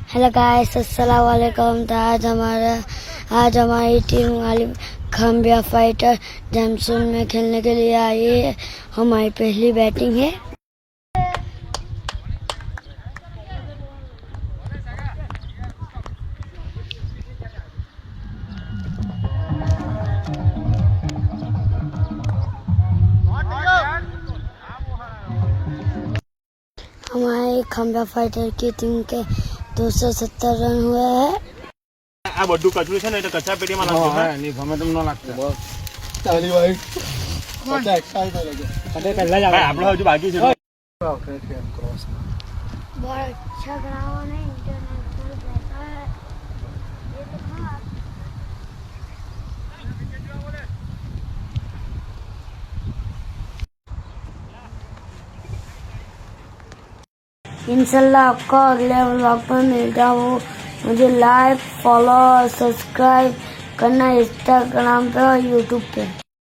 Hello guys, अस्सलाम वालेकुम। तो आज हमारी टीम वाली खम्बिया फाइटर जमसून में खेलने के लिए आई है। हमारी पहली बैटिंग है। हमारी खम्बिया फाइटर की टीम के 270 रन हुए हैं। આ બધું કચરું છે ને એટલે કચરા પેટીમાં નાખજો હા ની ગમે તેમ ન નાખતા ચાલી ભાઈ પતા એક્સાઇટ થઈ ગયો કદે પહેલા જ આપણો હજુ બાકી છે बहुत अच्छा ग्राउंड है, इंटरनेशनल रहता है ये तो। हाँ, इंशाल्लाह आपको अगले व्लॉग में मिलता हूँ। मुझे लाइक, फॉलो और सब्सक्राइब करना इंस्टाग्राम पे और यूट्यूब पे।